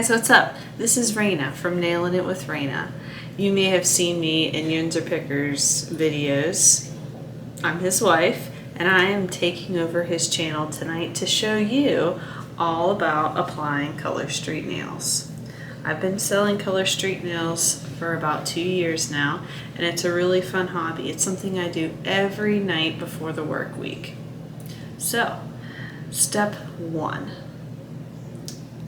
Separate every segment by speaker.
Speaker 1: guys, what's up? This is Raina from Nailing It with Raina. You may have seen me in Yinzer Picker's videos. I'm his wife, and I am taking over his channel tonight to show you all about applying color street nails. I've been selling color street nails for about 2 years now, and it's a really fun hobby. It's something I do every night before the work week. So, step 1.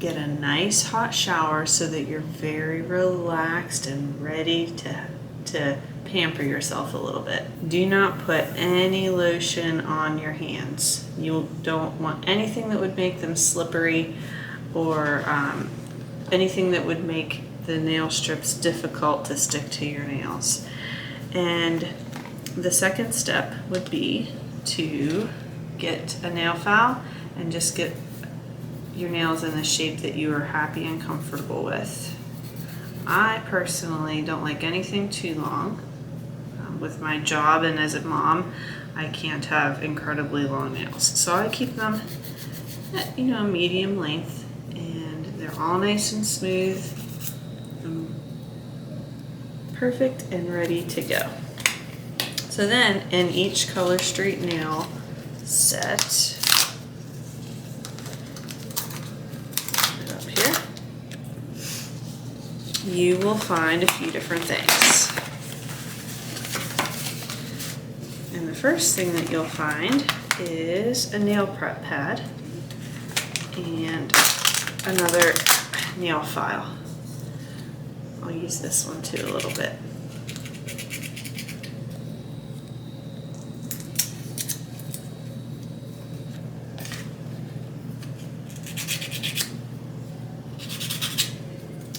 Speaker 1: Get a nice hot shower so that you're very relaxed and ready to pamper yourself a little bit. Do not put any lotion on your hands. You don't want anything that would make them slippery or anything that would make the nail strips difficult to stick to your nails. And the second step would be to get a nail file and just get your nails in the shape that you are happy and comfortable with. I personally don't like anything too long. With my job and as a mom, I can't have incredibly long nails. So I keep them at, medium length, and they're all nice and smooth, perfect and ready to go. So then in each color street nail set, you will find a few different things. And the first thing that you'll find is a nail prep pad and another nail file. I'll use this one too a little bit.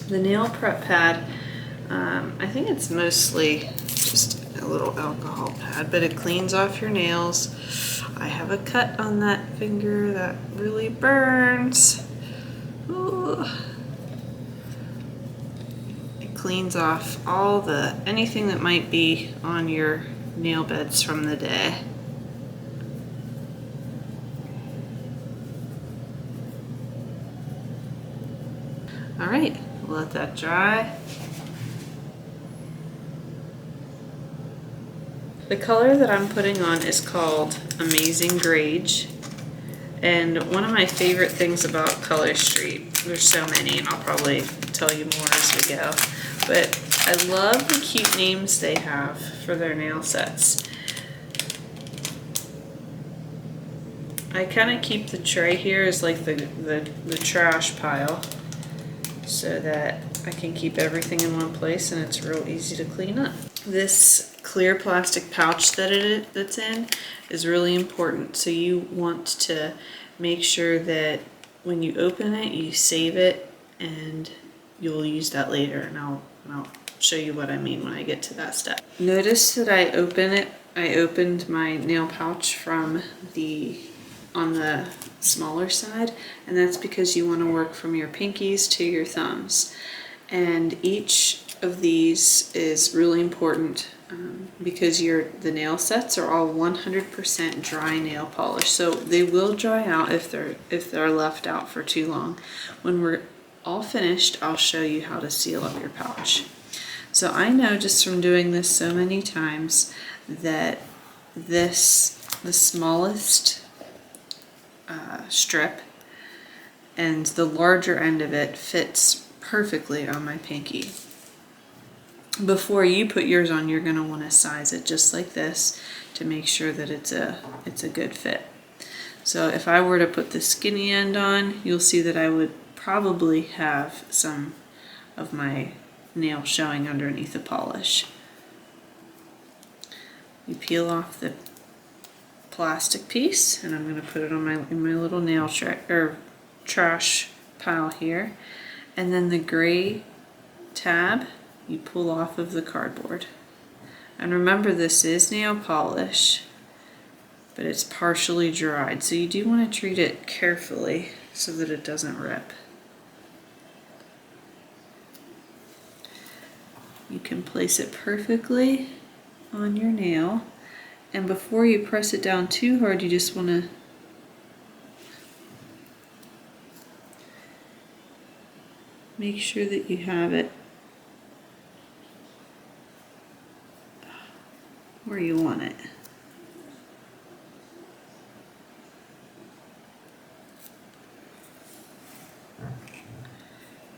Speaker 1: The nail prep pad, I think it's mostly just a little alcohol pad, but it cleans off your nails. I have a cut on that finger that really burns. Ooh. It cleans off anything that might be on your nail beds from the day. All right. Let that dry. The color that I'm putting on is called Amazing Grage, and one of my favorite things about Color Street, there's so many and I'll probably tell you more as we go, but I love the cute names they have for their nail sets. I kind of keep the tray here as like the trash pile, so that I can keep everything in one place and it's real easy to clean up. This clear plastic pouch that's in is really important. So you want to make sure that when you open it, you save it, and you'll use that later, and I'll show you what I mean when I get to that step. Notice that I opened my nail pouch from on the smaller side, and that's because you want to work from your pinkies to your thumbs. And each of these is really important because the nail sets are all 100% dry nail polish, so they will dry out if they're left out for too long. When we're all finished, I'll show you how to seal up your pouch. So I know just from doing this so many times that the smallest strip and the larger end of it fits perfectly on my pinky. Before you put yours on, you're going to want to size it just like this to make sure that it's a good fit. So if I were to put the skinny end on, you'll see that I would probably have some of my nail showing underneath the polish. You peel off the plastic piece, and I'm going to put it on in my little nail trash pile here, and then the gray tab you pull off of the cardboard. And remember, this is nail polish, but it's partially dried, so you do want to treat it carefully so that it doesn't rip. You can place it perfectly on your nail, and before you press it down too hard, you just want to make sure that you have it where you want it.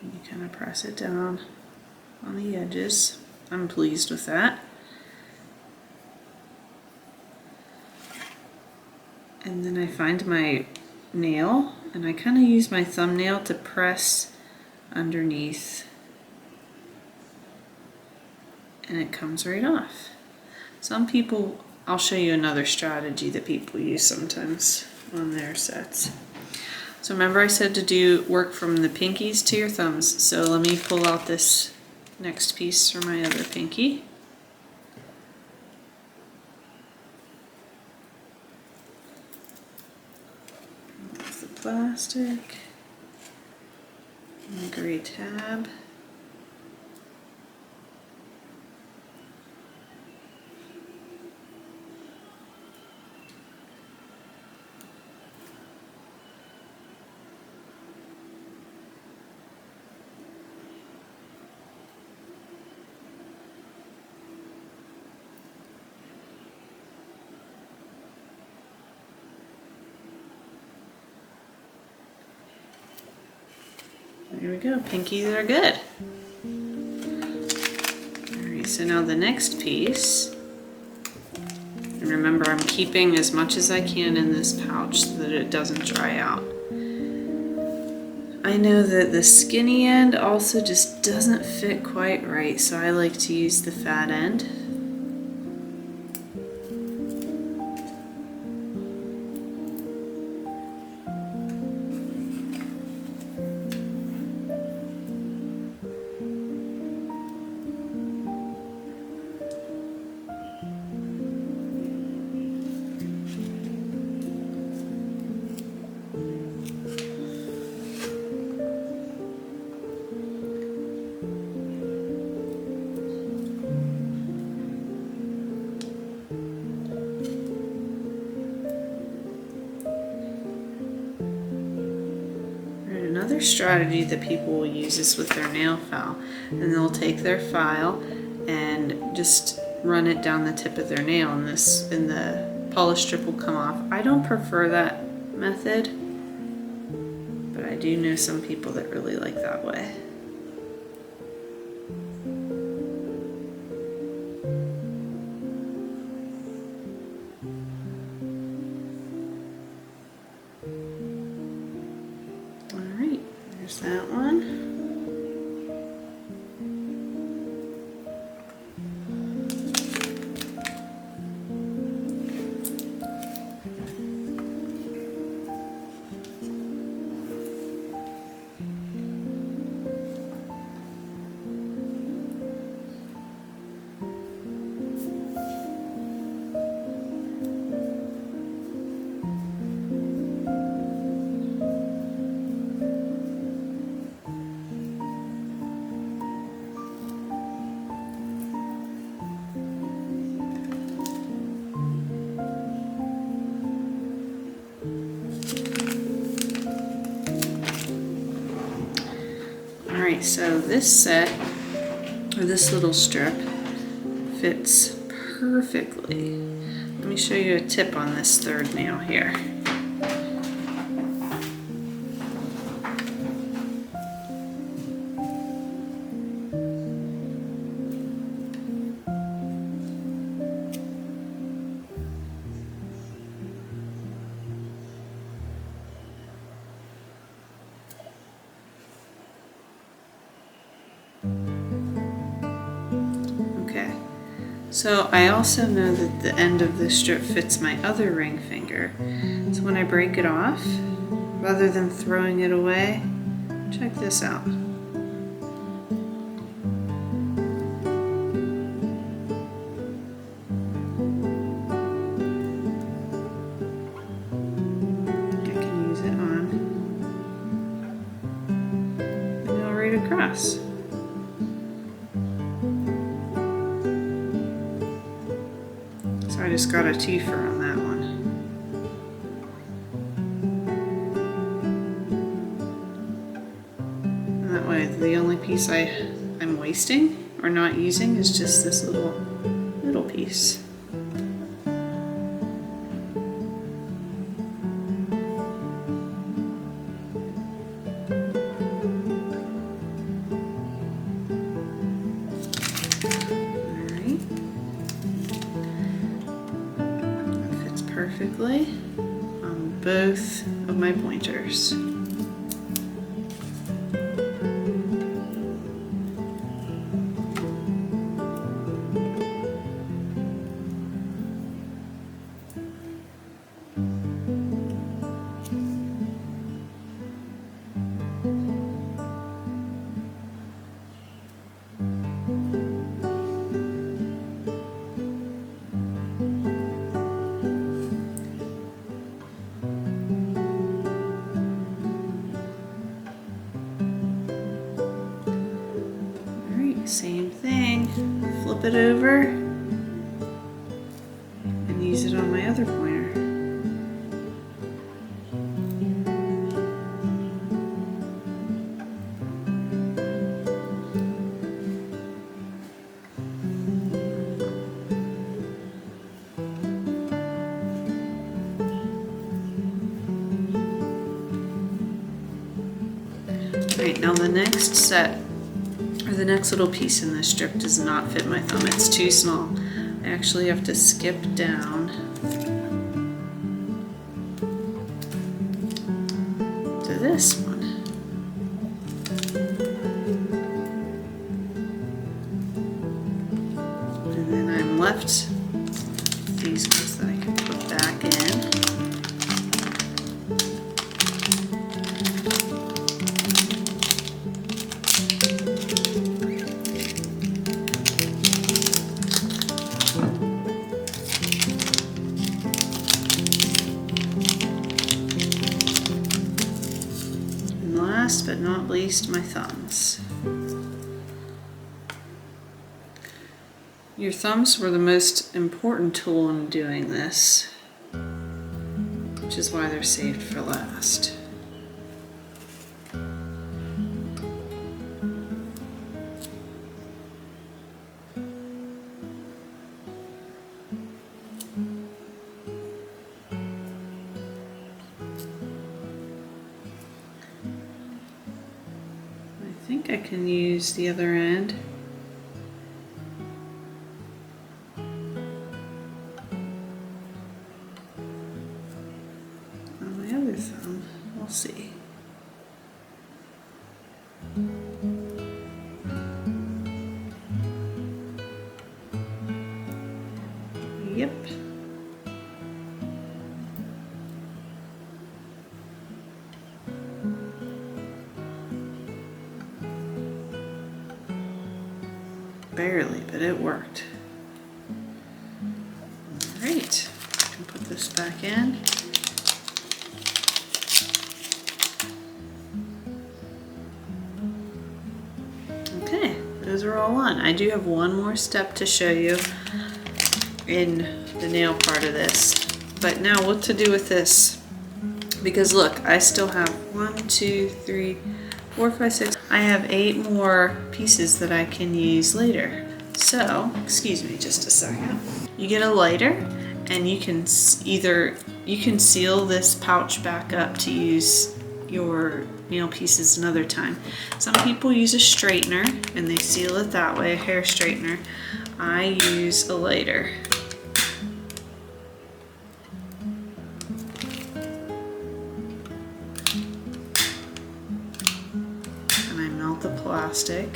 Speaker 1: And you kind of press it down on the edges. I'm pleased with that. And then I find my nail and I kind of use my thumbnail to press underneath, and it comes right off. Some people, I'll show you another strategy that people use sometimes on their sets. So remember I said to do work from the pinkies to your thumbs. So let me pull out this next piece for my other pinky. That's the plastic. And the gray tab. There we go, pinkies are good. Alright, so now the next piece, and remember I'm keeping as much as I can in this pouch so that it doesn't dry out. I know that the skinny end also just doesn't fit quite right, so I like to use the fat end. Another strategy that people will use is with their nail file, and they'll take their file and just run it down the tip of their nail, and the polish strip will come off. I don't prefer that method, but I do know some people that really like that way. There's that one. Alright, so this set, or this little strip, fits perfectly. Let me show you a tip on this third nail here. So I also know that the end of this strip fits my other ring finger. So when I break it off, rather than throwing it away, check this out. I can use it on the nail right across. I just got a twofer on that one. And that way the the only piece I'm wasting or not using is just this little piece. Perfectly on both of my pointers. Same thing, flip it over and use it on my other pointer. All right, now the next set, or the next little piece in this strip does not fit my thumb. It's too small. I actually have to skip down to this one. And then I'm left these ones that I can put back in. Last but not least, my thumbs. Your thumbs were the most important tool in doing this, which is why they're saved for last. I think I can use the other end. On my other thumb, we'll see. Yep. Barely, but it worked. All right, I can put this back in. Okay, those are all on. I do have one more step to show you in the nail part of this. But now what to do with this? Because look, I still have 1, 2, 3, 4, 5, 6. I have 8 more pieces that I can use later. So, excuse me just a second. You get a lighter and you can seal this pouch back up to use your nail pieces another time. Some people use a straightener and they seal it that way, a hair straightener. I use a lighter. And I melt the plastic.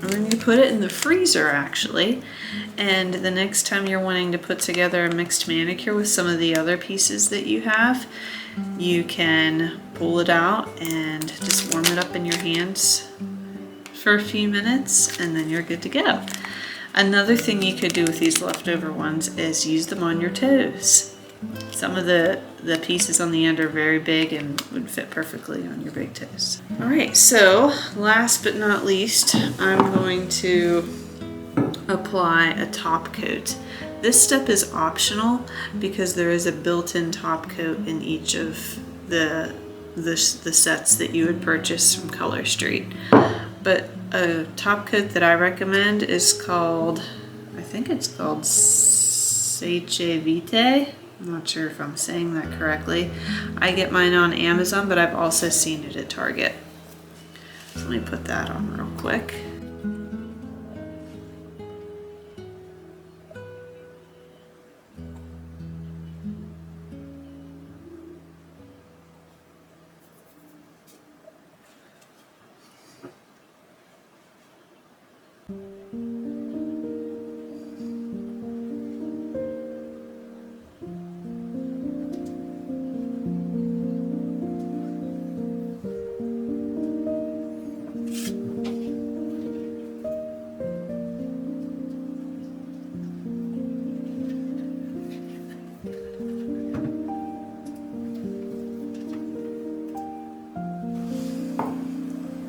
Speaker 1: And then you put it in the freezer actually, and the next time you're wanting to put together a mixed manicure with some of the other pieces that you have, you can pull it out and just warm it up in your hands for a few minutes and then you're good to go. Another thing you could do with these leftover ones is use them on your toes. Some of the pieces on the end are very big and would fit perfectly on your big toes. All right, so last but not least, I'm going to apply a top coat. This step is optional because there is a built-in top coat in each of the sets that you would purchase from Color Street. But a top coat that I recommend is called, I think it's called Seche Vite. I'm not sure if I'm saying that correctly. I get mine on Amazon, but I've also seen it at Target. So let me put that on real quick.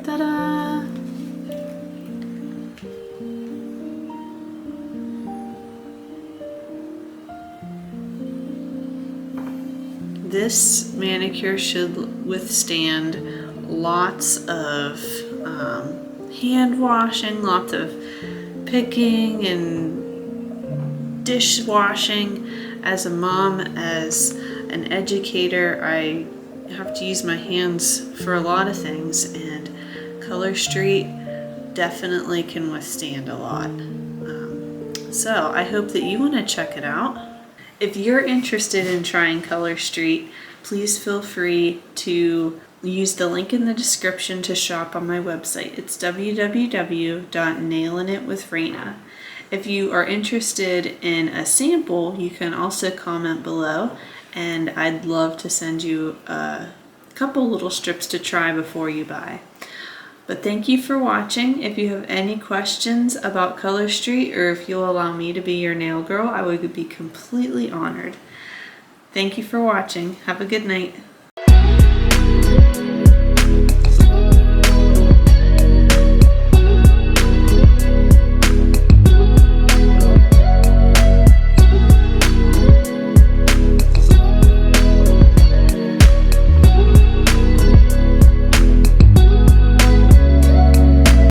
Speaker 1: Ta-da! This manicure should withstand lots of hand washing, lots of picking and dishwashing. As a mom, as an educator, I have to use my hands for a lot of things, and Color Street definitely can withstand a lot. So I hope that you want to check it out. If you're interested in trying Color Street, please feel free to use the link in the description to shop on my website. It's www.nailinitwithraina. If you are interested in a sample, you can also comment below, and I'd love to send you a couple little strips to try before you buy. But thank you for watching. If you have any questions about Color Street, or if you'll allow me to be your nail girl, I would be completely honored. Thank you for watching. Have a good night.